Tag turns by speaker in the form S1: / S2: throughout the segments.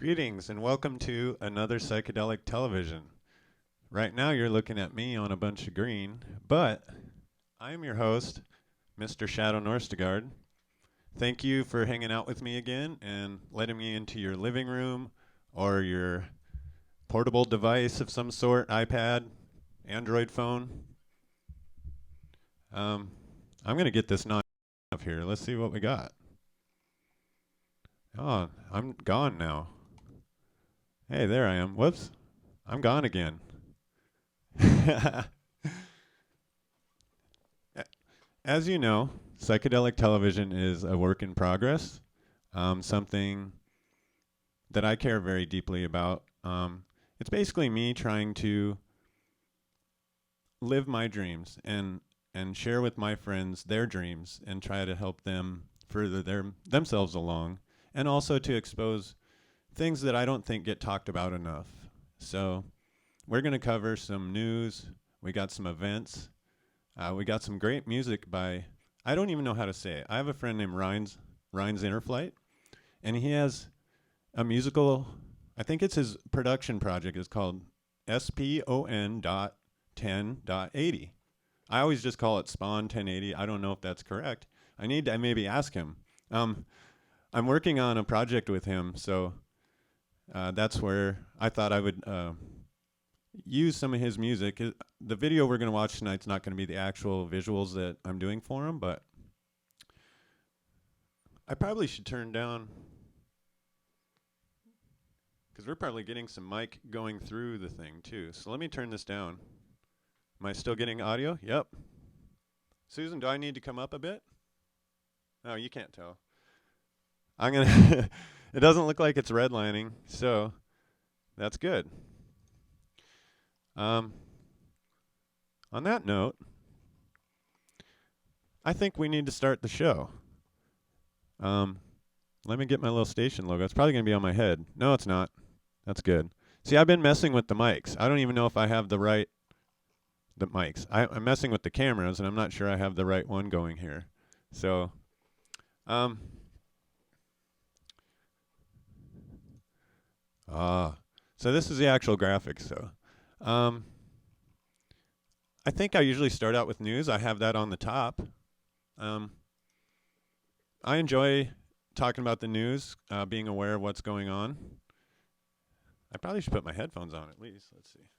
S1: Greetings and welcome to another Psychedelic Television. Right now you're looking at me on a bunch of green, but I am your host, Mr. Shado Norstegard. Thank you for hanging out with me again and letting me into your living room or your portable device of some sort, iPad, Android phone. Um, I'm going to get this knocked off here. Let's see what we got. Oh, I'm gone now. Hey, there I am. Whoops. I'm gone again. As you know, psychedelic television is a work in progress, something that I care very deeply about. It's basically me trying to live my dreams and share with my friends their dreams and try to help them further themselves along, and also to expose things that I don't think get talked about enough. So we're going to cover some news. We got some events. We got some great music by, I don't even know how to say it. I have a friend named Ryan's Interflight, and he has a musical, I think it's his production project, is called SPON.10.80. I always just call it Spawn 1080. I don't know if that's correct. I need to maybe ask him. I'm working on a project with him, so that's where I thought I would use some of his music. The video we're going to watch tonight's not going to be the actual visuals that I'm doing for him, but I probably should turn down, because we're probably getting some mic going through the thing too. So let me turn this down. Am I still getting audio? Yep. Susan, do I need to come up a bit? No, you can't tell. I'm going to, it doesn't look like it's redlining, so that's good. On that note, I think we need to start the show. Let me get my little station logo. It's probably going to be on my head. No, it's not. That's good. See, I've been messing with the mics. I don't even know if I have the mics. I'm messing with the cameras, and I'm not sure I have the right one going here. So, so this is the actual graphics, so. I think I usually start out with news. I have that on the top. I enjoy talking about the news, being aware of what's going on. I probably should put my headphones on at least. Let's see.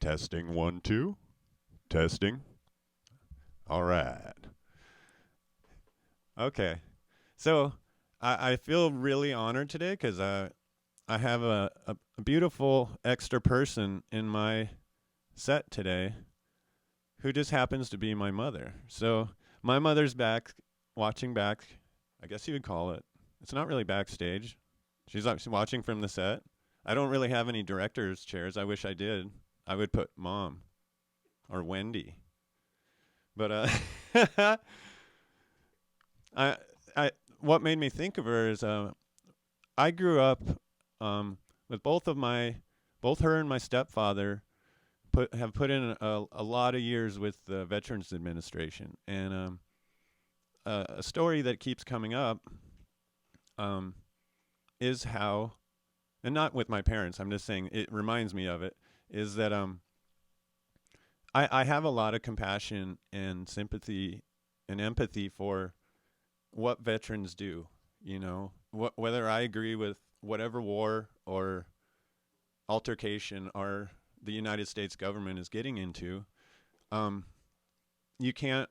S1: Testing 1, 2. Testing. All right. Okay. So I feel really honored today because I have a beautiful extra person in my set today who just happens to be my mother. So my mother's back, watching back, I guess you would call it. It's not really backstage. She's actually watching from the set. I don't really have any director's chairs. I wish I did. I would put Mom or Wendy. But I what made me think of her is I grew up with both her and my stepfather have put in a lot of years with the Veterans Administration, and a story that keeps coming up is how, and not with my parents, I'm just saying it reminds me of it, is that I have a lot of compassion and sympathy and empathy for what veterans do. You know, whether I agree with whatever war or altercation the United States government is getting into, you can't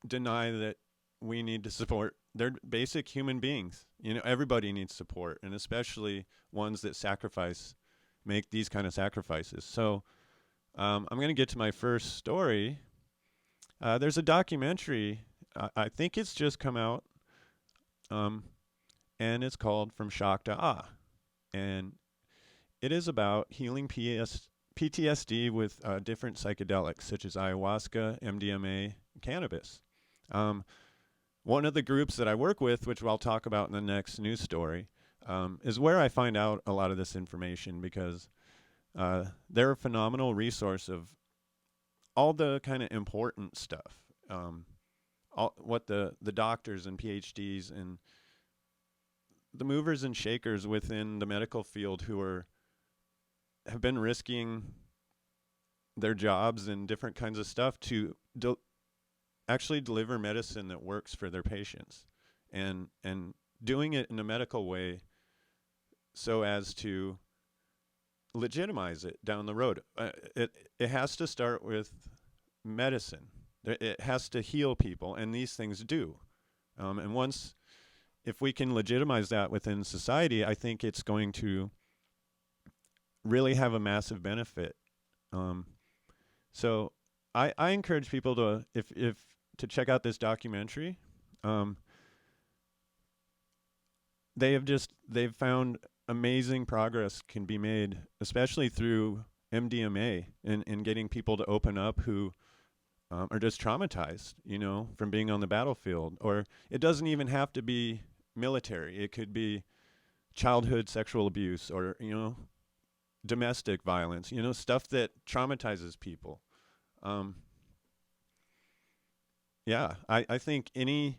S1: deny that we need to support. They're basic human beings. You know, everybody needs support, and especially ones that make these kind of sacrifices. So I'm going to get to my first story. There's a documentary. I think it's just come out, and it's called From Shock to Ah. And it is about healing PTSD with different psychedelics, such as ayahuasca, MDMA, and cannabis. One of the groups that I work with, which I'll talk about in the next news story, is where I find out a lot of this information, because they're a phenomenal resource of all the kind of important stuff, what the doctors and PhDs and the movers and shakers within the medical field who have been risking their jobs and different kinds of stuff to actually deliver medicine that works for their patients, and doing it in a medical way so as to legitimize it down the road. It has to start with medicine. It has to heal people, and these things do. And once, if we can legitimize that within society, I think it's going to really have a massive benefit. So I encourage people to, if to check out this documentary. They've found amazing progress can be made, especially through MDMA, in getting people to open up who are just traumatized, from being on the battlefield. Or it doesn't even have to be military. It could be childhood sexual abuse, or, domestic violence, stuff that traumatizes people. I think any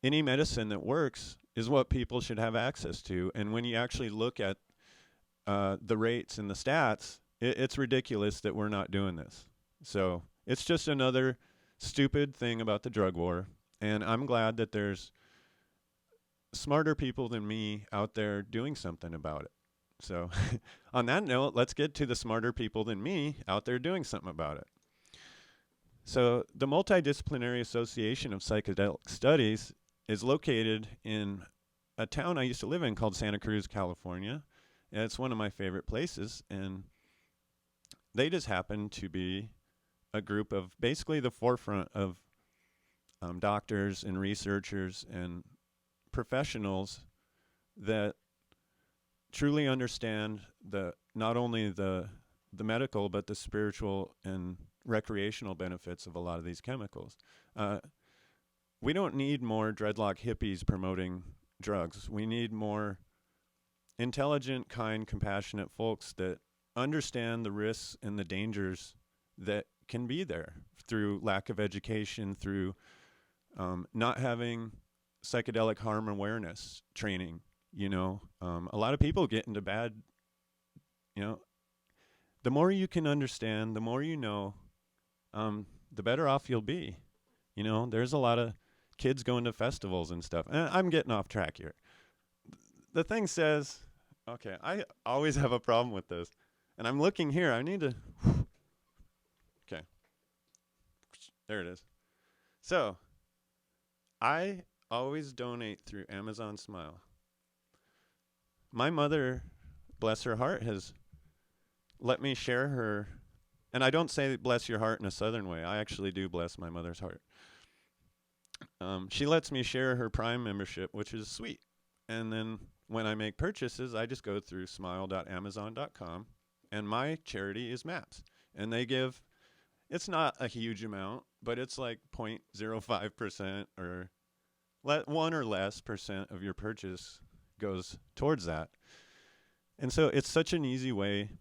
S1: medicine that works is what people should have access to. And when you actually look at the rates and the stats, it's ridiculous that we're not doing this. So it's just another stupid thing about the drug war. And I'm glad that there's smarter people than me out there doing something about it. So on that note, let's get to the smarter people than me out there doing something about it. So the Multidisciplinary Association of Psychedelic Studies is located in a town I used to live in called Santa Cruz, California. And it's one of my favorite places. And they just happen to be a group of basically the forefront of doctors and researchers and professionals that truly understand not only the medical, but the spiritual and recreational benefits of a lot of these chemicals. We don't need more dreadlock hippies promoting drugs. We need more intelligent, kind, compassionate folks that understand the risks and the dangers that can be there through lack of education, through not having psychedelic harm awareness training. A lot of people get into bad, the more you can understand, the more you know, the better off you'll be. There's a lot of kids going to festivals and stuff. And I'm getting off track here. The thing says, okay, I always have a problem with this. And I'm looking here. I need to, okay. There it is. So, I always donate through Amazon Smile. My mother, bless her heart, has let me share her, and I don't say bless your heart in a southern way. I actually do bless my mother's heart. She lets me share her Prime membership, which is sweet. And then when I make purchases, I just go through smile.amazon.com, and my charity is MAPS. And they give, it's not a huge amount, but it's like 0.05% or 1 or less percent of your purchase goes towards that. And so it's such an easy way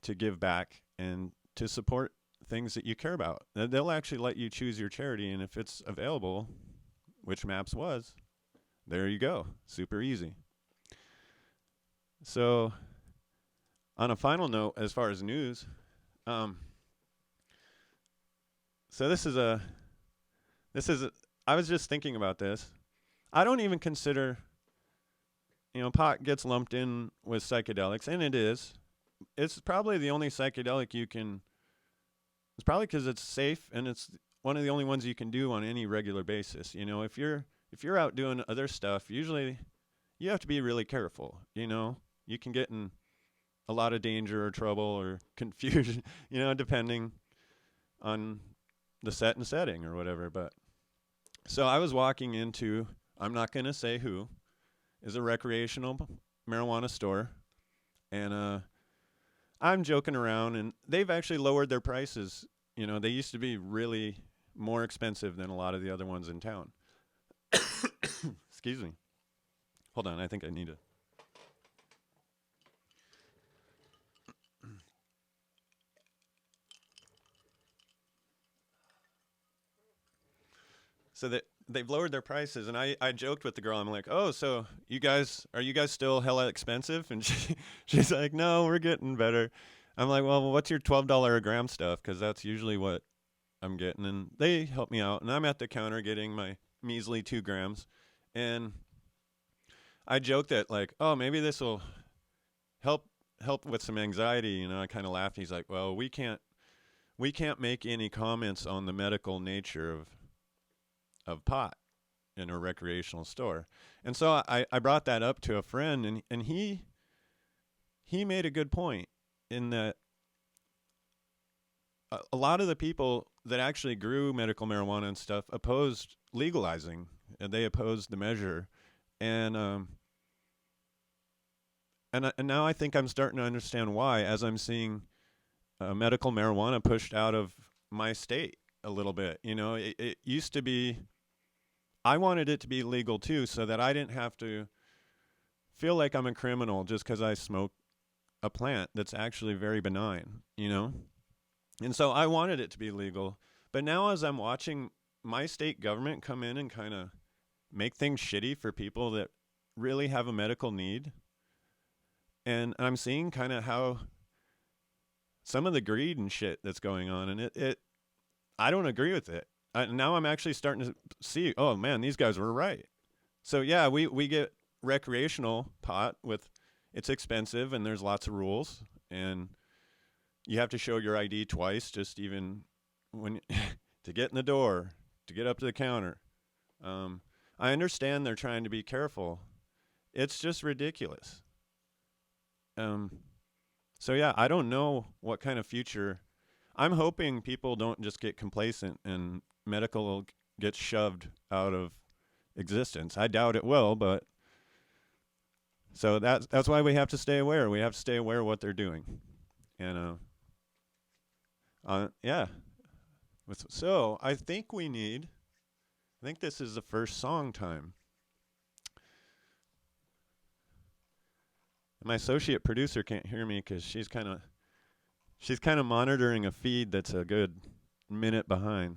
S1: to give back and to support things that you care about. They'll actually let you choose your charity, and if it's available, which MAPS was, there you go. Super easy. So on a final note, as far as news, so I was just thinking about this. I don't even consider, pot gets lumped in with psychedelics, and it is. It's probably the only psychedelic it's probably because it's safe, and it's one of the only ones you can do on any regular basis. If you're out doing other stuff, usually you have to be really careful. You can get in a lot of danger or trouble or confusion, depending on the set and setting or whatever. But so I was walking into, I'm not going to say who, is a recreational marijuana store, and I'm joking around, and they've actually lowered their prices. They used to be really more expensive than a lot of the other ones in town. Excuse me. Hold on, I think I need to. So they've lowered their prices, and I joked with the girl. I'm like, oh, so are you guys still hella expensive? And she's like, no, we're getting better. I'm like, well, what's your $12 a gram stuff? Because that's usually what I'm getting. And they help me out, and I'm at the counter getting my measly 2 grams. And I joked that like, oh, maybe this will help with some anxiety. I kind of laughed. He's like, well, we can't make any comments on the medical nature of pot in a recreational store. And so I brought that up to a friend, and he made a good point in that a lot of the people that actually grew medical marijuana and stuff opposed legalizing, and they opposed the measure. And and now I think I'm starting to understand why, as I'm seeing medical marijuana pushed out of my state a little bit. It used to be, I wanted it to be legal too, so that I didn't have to feel like I'm a criminal just because I smoke a plant that's actually very benign. And so I wanted it to be legal. But now, as I'm watching my state government come in and kind of make things shitty for people that really have a medical need, and I'm seeing kind of how some of the greed and shit that's going on, and I don't agree with it. Now I'm actually starting to see, oh man, these guys were right. So yeah, we get recreational pot it's expensive, and there's lots of rules, and you have to show your ID twice, just even when to get in the door, to get up to the counter. I understand they're trying to be careful. It's just ridiculous. So yeah, I don't know what kind of future. I'm hoping people don't just get complacent and medical gets shoved out of existence. I doubt it will, but so that's why we have to stay aware. We have to stay aware of what they're doing. And yeah. So I think this is the first song time. My associate producer can't hear me because she's kind of monitoring a feed that's a good minute behind.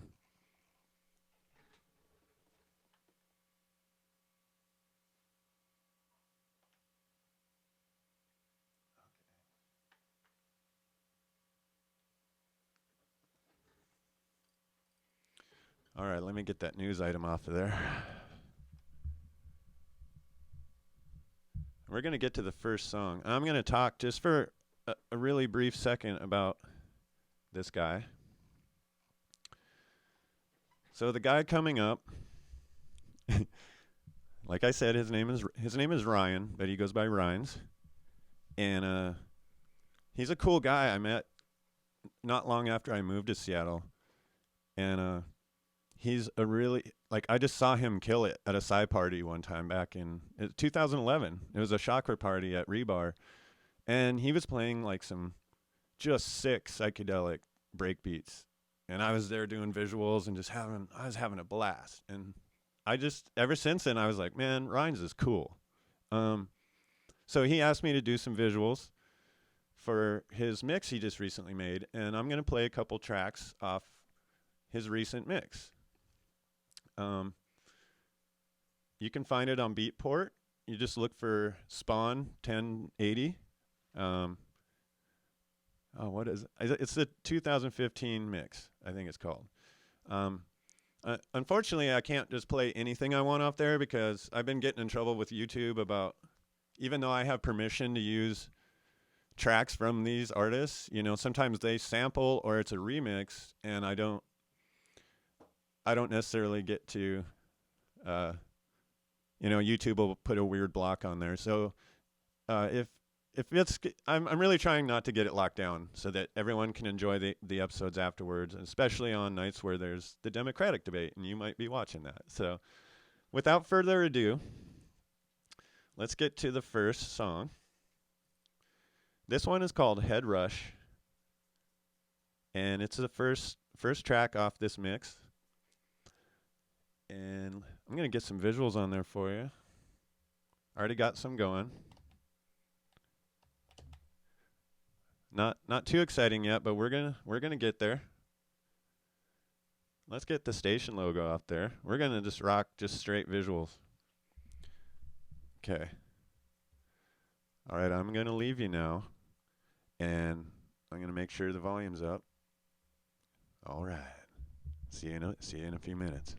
S1: All right, let me get that news item off of there. We're going to get to the first song. I'm going to talk just for a really brief second about this guy. So the guy coming up, like I said, his name is Ryan, but he goes by Rhines. And he's a cool guy I met not long after I moved to Seattle. And he's a really, like, I just saw him kill it at a Psy party one time back in 2011. It was a chakra party at Rebar. And he was playing like some just sick psychedelic breakbeats. And I was there doing visuals and I was having a blast. And ever since then, I was like, man, Rhines is cool. So he asked me to do some visuals for his mix he just recently made. And I'm going to play a couple tracks off his recent mix. You can find it on Beatport. You just look for Spawn 1080. What is it? It's the 2015 mix, I think it's called. Unfortunately, I can't just play anything I want off there because I've been getting in trouble with YouTube about, even though I have permission to use tracks from these artists, sometimes they sample or it's a remix, and I don't necessarily get to, YouTube will put a weird block on there. So if it's, I'm really trying not to get it locked down so that everyone can enjoy the episodes afterwards, especially on nights where there's the Democratic debate, and you might be watching that. So without further ado, let's get to the first song. This one is called Head Rush, and it's the first track off this mix. And I'm going to get some visuals on there for you. Already got some going. Not too exciting yet, but we're gonna get there. Let's get the station logo out there. We're going to just rock just straight visuals. Okay. All right, I'm going to leave you now. And I'm going to make sure the volume's up. All right. See you in a few minutes.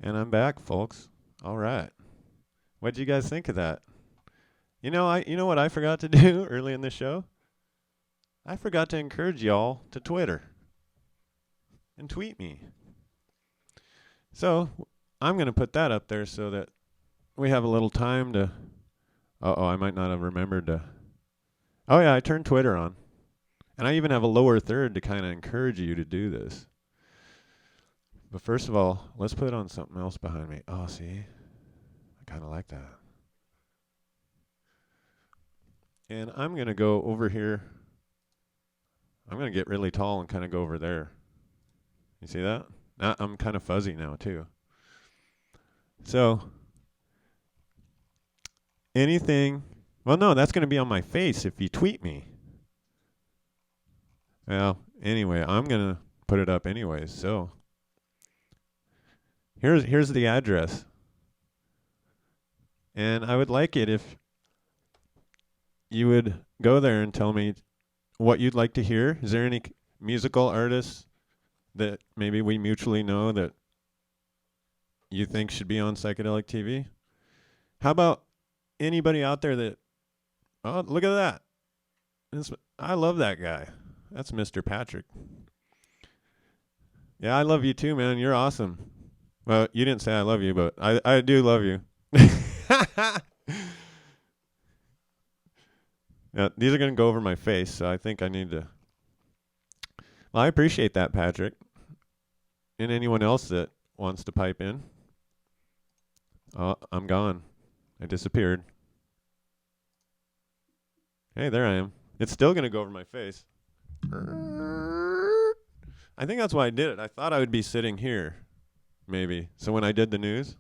S1: And I'm back, folks. All right. What'd you guys think of that? You know what I forgot to do early in the show? I forgot to encourage y'all to Twitter and tweet me. So I'm going to put that up there so that we have a little time to. Oh, I might not have remembered to. Oh, yeah, I turned Twitter on. And I even have a lower third to kind of encourage you to do this. But first of all, let's put on something else behind me. Oh, see? I kind of like that. And I'm going to go over here. I'm going to get really tall and kind of go over there. You see that? Now I'm kind of fuzzy now, too. So, anything. Well, no, that's going to be on my face if you tweet me. Well, anyway, I'm going to put it up anyways. So, here's the address. And I would like it if you would go there and tell me what you'd like to hear. Is there any musical artists that maybe we mutually know that you think should be on Psychedelic TV? How about anybody out there that, oh, look at that. I love that guy. That's Mr. Patrick. Yeah, I love you too, man. You're awesome. Well, you didn't say I love you, but I do love you. Yeah, these are going to go over my face, so I think I need to. Well, I appreciate that, Patrick. And anyone else that wants to pipe in. Oh, I'm gone. I disappeared. Hey, there I am. It's still going to go over my face. I think that's why I did it. I thought I would be sitting here, maybe. So when I did the news,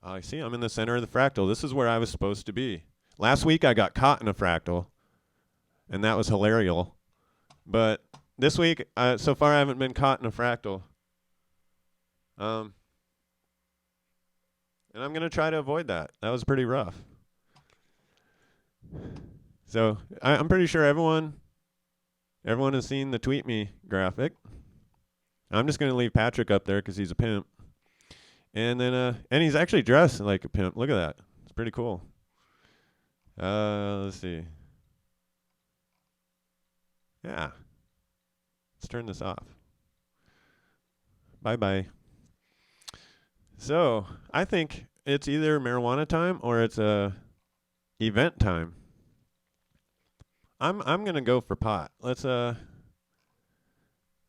S1: I see I'm in the center of the fractal. This is where I was supposed to be. Last week I got caught in a fractal, and that was hilarious. But this week, so far I haven't been caught in a fractal. And I'm going to try to avoid that. That was pretty rough. So I'm pretty sure everyone has seen the tweet me graphic. I'm just going to leave Patrick up there because he's a pimp. And then, and he's actually dressed like a pimp. Look at that. It's pretty cool. Let's see. Yeah. Let's turn this off. Bye-bye. So, I think it's either marijuana time or it's event time. I'm going to go for pot. Let's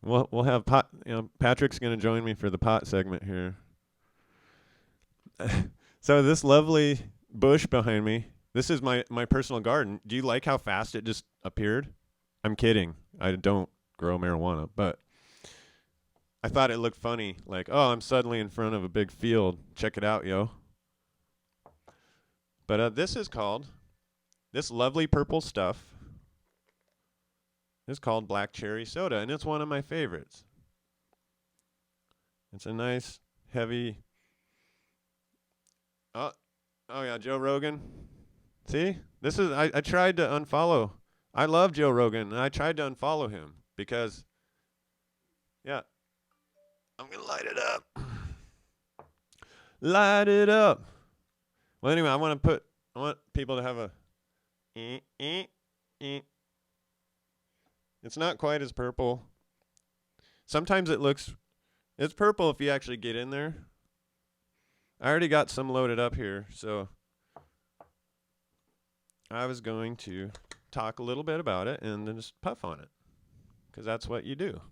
S1: we'll have pot, Patrick's going to join me for the pot segment here. So this lovely bush behind me, this is my personal garden. Do you like how fast it just appeared? I'm kidding. I don't grow marijuana, but I thought it looked funny. Like, oh, I'm suddenly in front of a big field. Check it out, yo. But this lovely purple stuff is called black cherry soda, and it's one of my favorites. It's a nice, heavy. Oh yeah, Joe Rogan. See? This is I tried to unfollow. I love Joe Rogan, and I tried to unfollow him because, yeah, I'm going to light it up. Light it up. Well, anyway, I want people to have a It's not quite as purple. Sometimes it's purple if you actually get in there. I already got some loaded up here, so I was going to talk a little bit about it and then just puff on it, because that's what you do.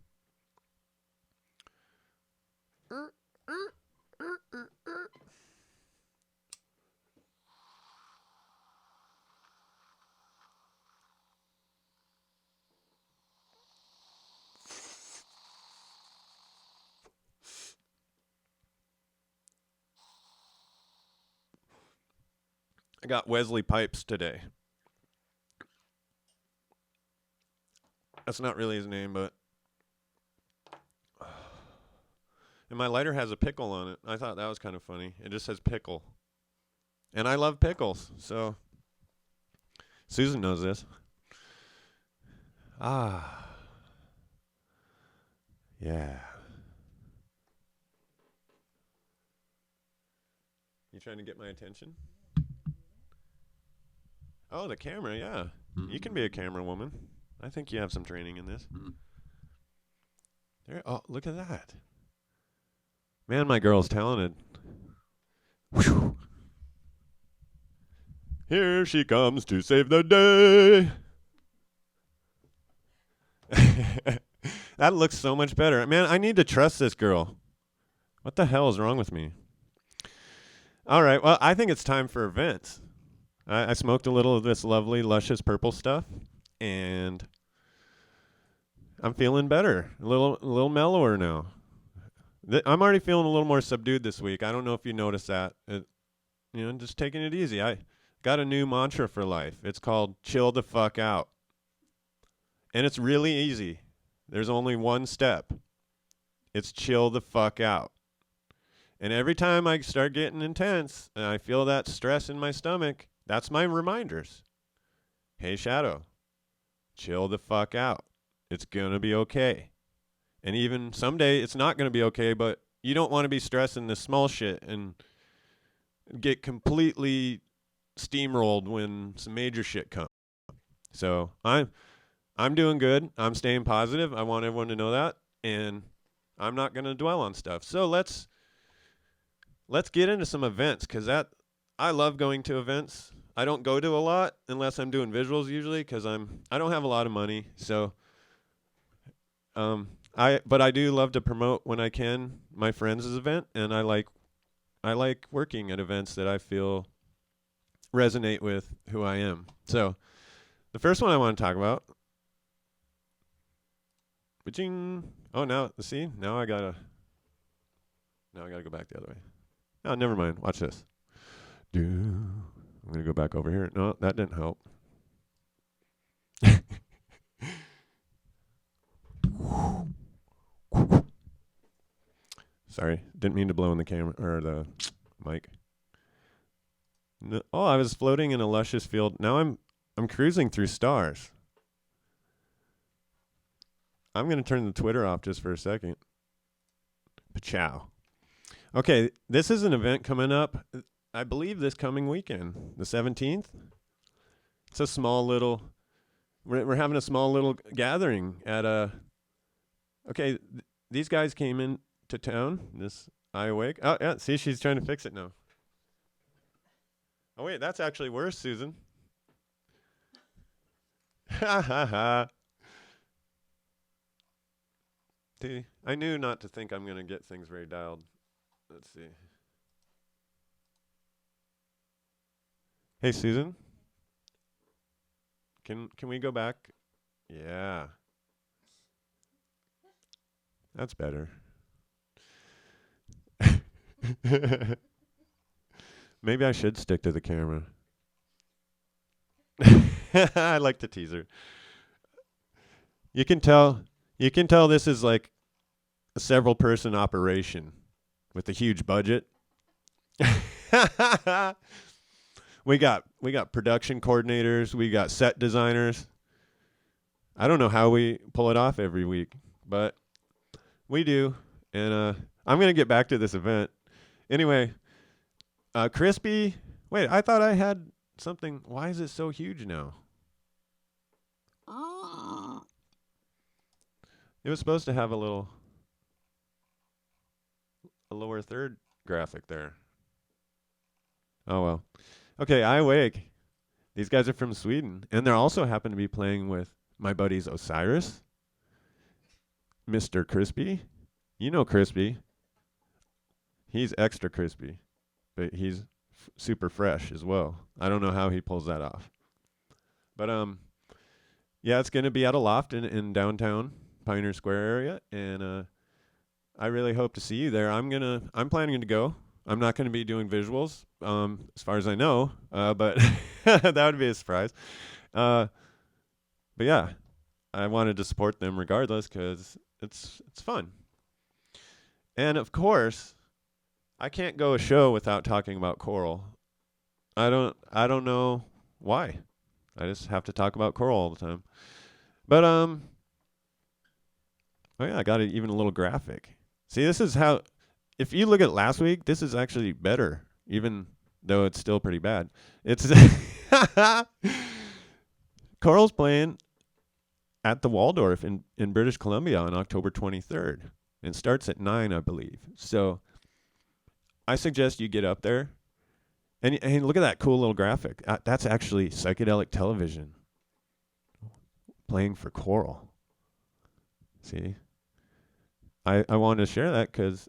S1: I got Wesley Pipes today. That's not really his name, but. And my lighter has a pickle on it. I thought that was kind of funny. It just says pickle. And I love pickles, so. Susan knows this. Ah. Yeah. You trying to get my attention? Oh, the camera, yeah. You can be a camera woman. I think you have some training in this. There. Oh, look at that. Man, my girl's talented. Whew. Here she comes to save the day. That looks so much better. Man, I need to trust this girl. What the hell is wrong with me? All right, well, I think it's time for events. I smoked a little of this lovely, luscious purple stuff, and I'm feeling better, a little mellower now. I'm already feeling a little more subdued this week. I don't know if you noticed that. Just taking it easy. I got a new mantra for life. It's called chill the fuck out. And it's really easy. There's only one step. It's chill the fuck out. And every time I start getting intense and I feel that stress in my stomach, that's my reminders. Hey, Shado, chill the fuck out. It's going to be okay. And even someday it's not going to be okay, but you don't want to be stressing this small shit and get completely steamrolled when some major shit comes. So I'm doing good. I'm staying positive. I want everyone to know that. And I'm not going to dwell on stuff. So let's get into some events, because I love going to events. I don't go to a lot unless I'm doing visuals usually, because I don't have a lot of money. So but I do love to promote when I can my friends' event, and I like working at events that I feel resonate with who I am. So the first one I want to talk about. Oh, now I gotta go back the other way. Oh, never mind. Watch this. I'm gonna go back over here. No, that didn't help. Sorry, didn't mean to blow in the camera or the mic. No, I was floating in a luscious field. Now I'm cruising through stars. I'm gonna turn the Twitter off just for a second. Pachow. Okay, this is an event coming up, I believe this coming weekend, the 17th. It's a small little, we're having a small little gathering at these guys came in to town, this I Awake. Oh, yeah, see, she's trying to fix it now. Oh, wait, that's actually worse, Susan. Ha, ha, ha. See, I knew not to think I'm going to get things very dialed. Let's see. Hey, Susan. Can we go back? Yeah. That's better. Maybe I should stick to the camera. I like to tease her. You can tell this is like a several person operation with a huge budget. We got production coordinators, we got set designers. I don't know how we pull it off every week, but we do. And I'm going to get back to this event. Anyway, Crispy, wait, I thought I had something. Why is it so huge now? It was supposed to have a lower third graphic there. Oh, well. Okay, I Awake. These guys are from Sweden, and they also happen to be playing with my buddies Osiris, Mr. Crispy. You know Crispy. He's extra crispy, but he's super fresh as well. I don't know how he pulls that off. But yeah, it's going to be at a loft in downtown Pioneer Square area, and I really hope to see you there. I'm planning to go. I'm not going to be doing visuals, as far as I know, but that would be a surprise. But yeah, I wanted to support them regardless because it's fun. And of course, I can't go a show without talking about Coral. I don't know why. I just have to talk about Coral all the time. But oh yeah, I got even a little graphic. See, this is how. If you look at last week, this is actually better. even though it's still pretty bad. It's Coral's playing at the Waldorf in British Columbia on October 23rd. It starts at 9, I believe. So I suggest you get up there. And look at that cool little graphic. That's actually psychedelic television playing for Coral. See? I wanted to share that because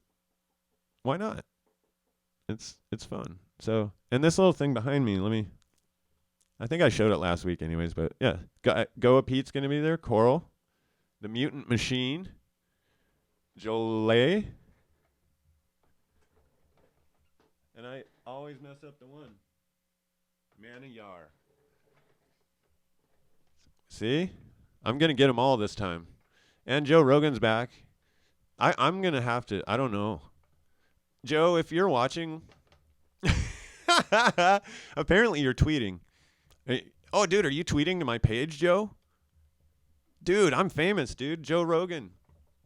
S1: why not? It's fun. So, and this little thing behind me, I think I showed it last week anyways, but yeah. Goa Pete's going to be there. Coral. The Mutant Machine. Jolie. And I always mess up the one. Manayar. See? I'm going to get them all this time. And Joe Rogan's back. I'm going to have to, I don't know. Joe, if you're watching, apparently you're tweeting. Oh, dude, are you tweeting to my page, Joe? Dude, I'm famous, dude. Joe Rogan.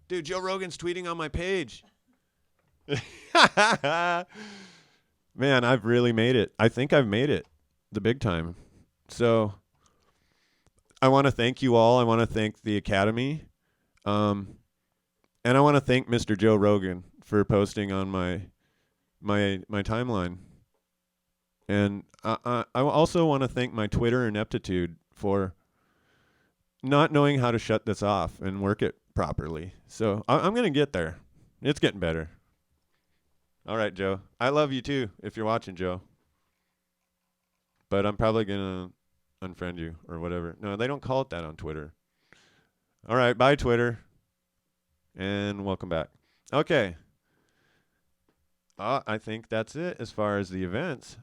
S1: Dude, Joe Rogan's tweeting on my page. Man, I've really made it. I think I've made it the big time. So I want to thank you all. I want to thank the Academy. And I want to thank Mr. Joe Rogan for posting on my timeline. And I also want to thank my Twitter ineptitude for not knowing how to shut this off and work it properly. So I'm going to get there. It's getting better. All right, Joe. I love you too, if you're watching, Joe. But I'm probably going to unfriend you or whatever. No, they don't call it that on Twitter. All right, bye, Twitter. And welcome back. Okay. I think that's it as far as the events.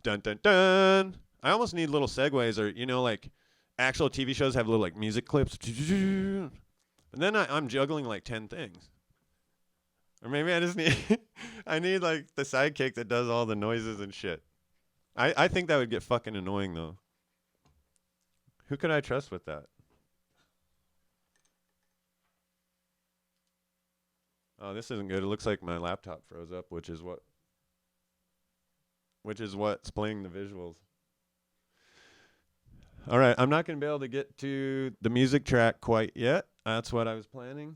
S1: Dun, dun, dun. I almost need little segues or, like actual TV shows have little like music clips. And then I'm juggling like 10 things. Or maybe I just need, I need like the sidekick that does all the noises and shit. I think that would get fucking annoying though. Who could I trust with that? Oh, this isn't good. It looks like my laptop froze up, which is what's playing the visuals. All right, I'm not going to be able to get to the music track quite yet. That's what I was planning.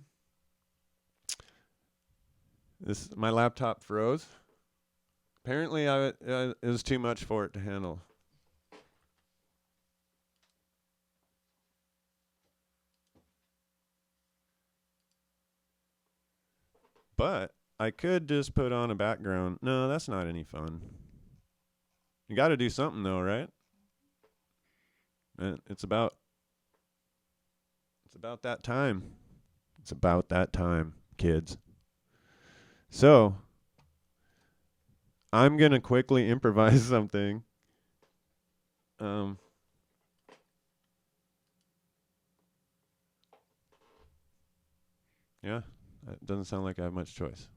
S1: My laptop froze. Apparently, it was too much for it to handle. But I could just put on a background. No, that's not any fun. You got to do something though, right? It's about that time. It's about that time, kids. So, I'm going to quickly improvise something. Yeah, it doesn't sound like I have much choice.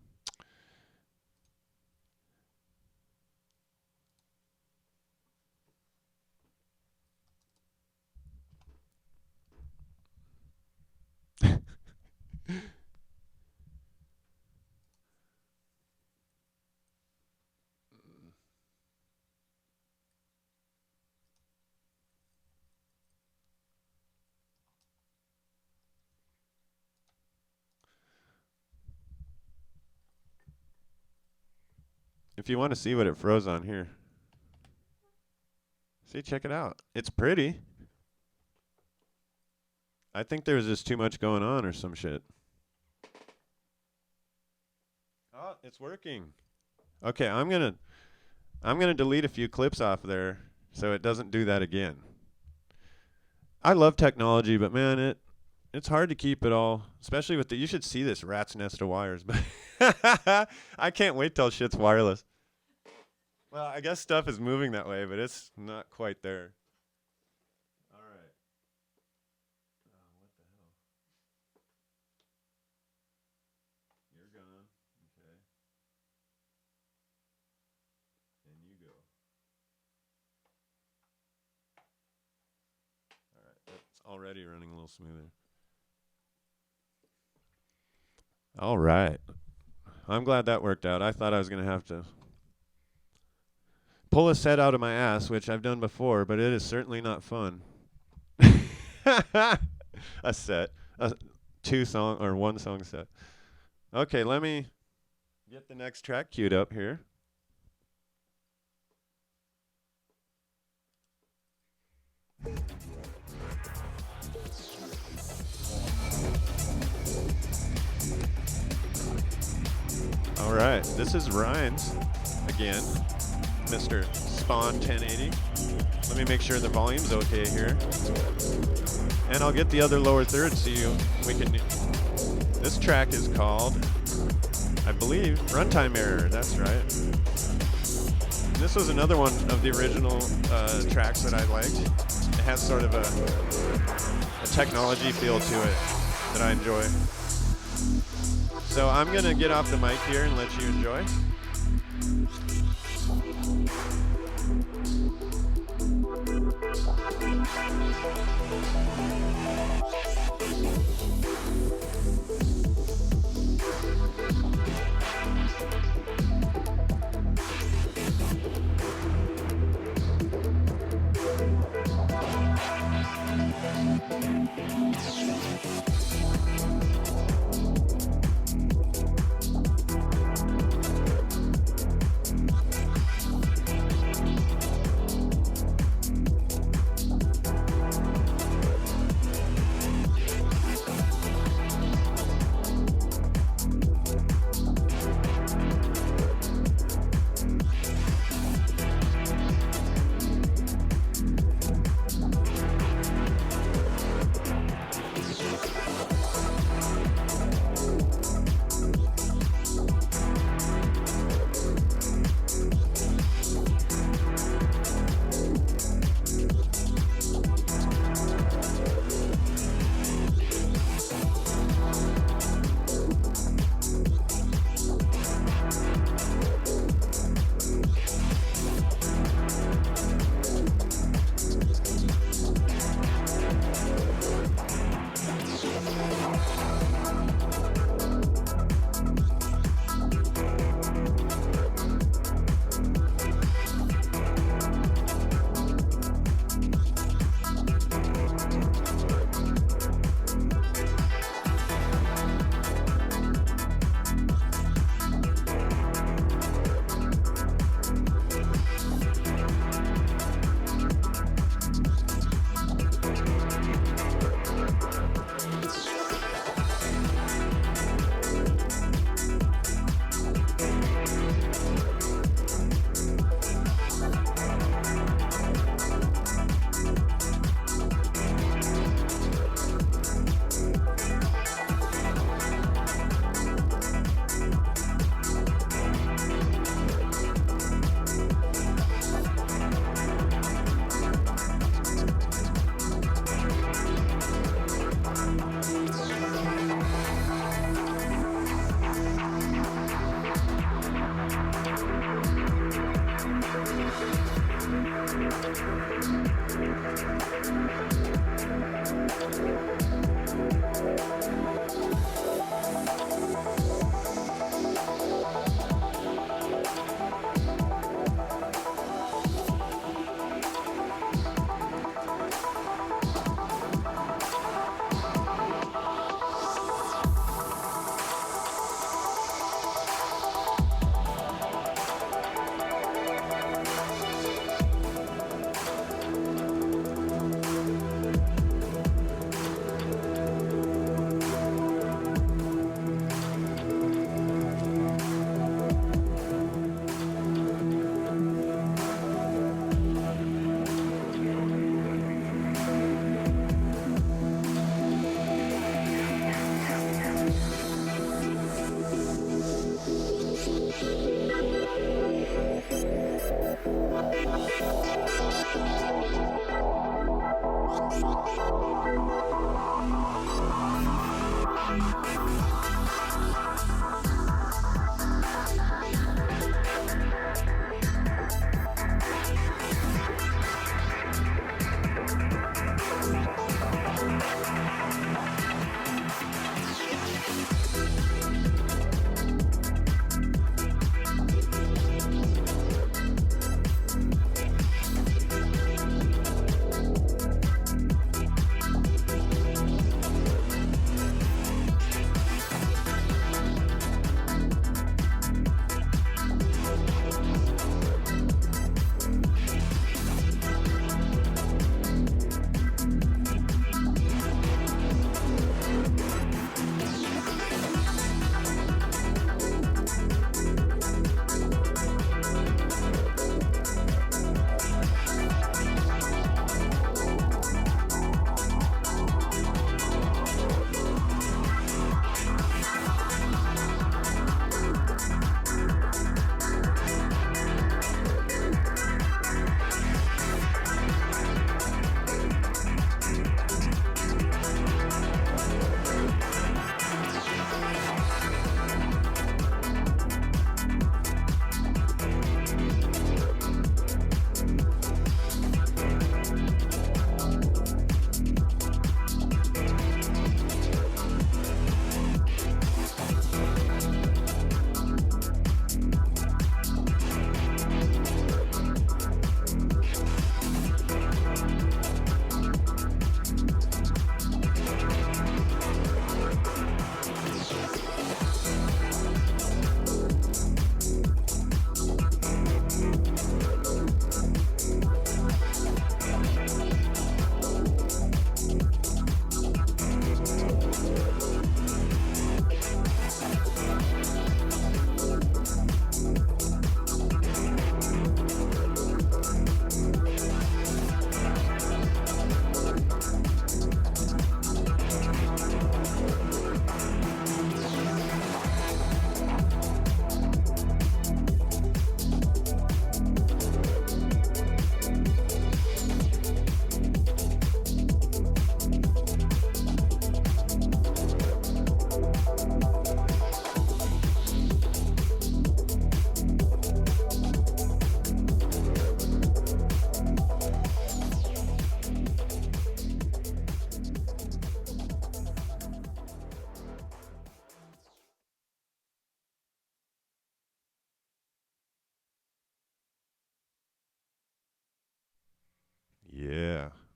S1: If you want to see what it froze on here. See, check it out. It's pretty. I think there's just too much going on or some shit. Oh, it's working. Okay, I'm gonna delete a few clips off there so it doesn't do that again. I love technology, but man, it's hard to keep it all, especially with you should see this rat's nest of wires. But I can't wait till shit's wireless. Well, I guess stuff is moving that way, but it's not quite there. All right. What the hell? You're gone. Okay. And you go. All right. That's already running a little smoother. All right. I'm glad that worked out. I thought I was going to have to pull a set out of my ass, which I've done before, but it is certainly not fun. A set, a 2-song or 1-song set. Okay, let me get the next track queued up here. All right, this is Rhymes again, Mr. Spawn 1080. Let me make sure the volume's okay here. And I'll get the other lower third so we can. This track is called, I believe, Runtime Error. That's right. This was another one of the original tracks that I liked. It has sort of a technology feel to it that I enjoy. So I'm going to get off the mic here and let you enjoy.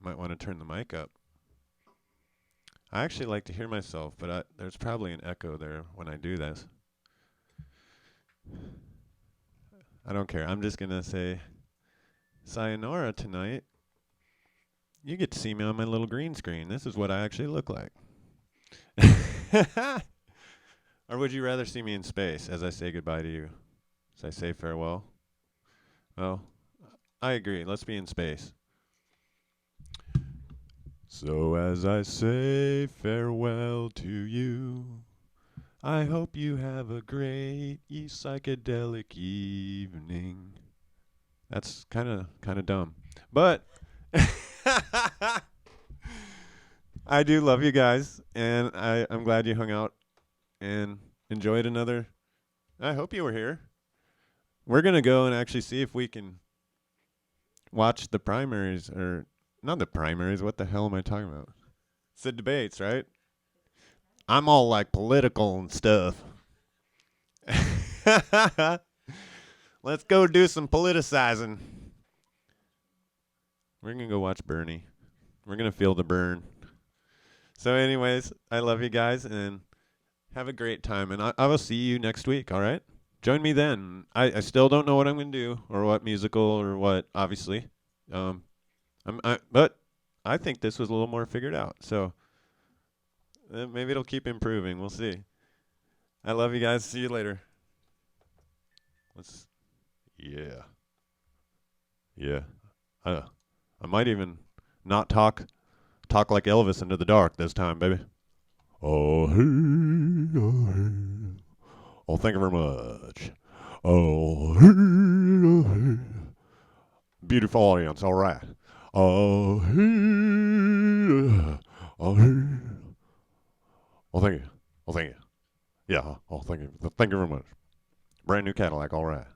S1: Might want to turn the mic up. I actually like to hear myself, but there's probably an echo there when I do this. I don't care. I'm just going to say sayonara tonight. You get to see me on my little green screen. This is what I actually look like. Or would you rather see me in space as I say goodbye to you? As I say farewell? Well, I agree. Let's be in space. So as I say farewell to you, I hope you have a great psychedelic evening. That's kind of dumb. But I do love you guys, and I'm glad you hung out and enjoyed another. I hope you were here. We're going to go and actually see if we can watch the primaries, or not the primaries. What the hell am I talking about? It's the debates, right? I'm all like political and stuff. Let's go do some politicizing. We're going to go watch Bernie. We're going to feel the burn. So anyways, I love you guys, and have a great time. And I will see you next week, all right? Join me then. I still don't know what I'm going to do, or what musical, or what, obviously. But I think this was a little more figured out. So maybe it'll keep improving. We'll see. I love you guys. See you later. Yeah. I might even not talk like Elvis into the dark this time, baby. Oh, hey, oh, hey. Oh, thank you very much. Oh, hey, oh, hey. Beautiful audience, all right. Oh, hey, oh, hey. Oh, thank you. Oh, thank you. Yeah, oh, thank you. Thank you very much. Brand new Cadillac, all right.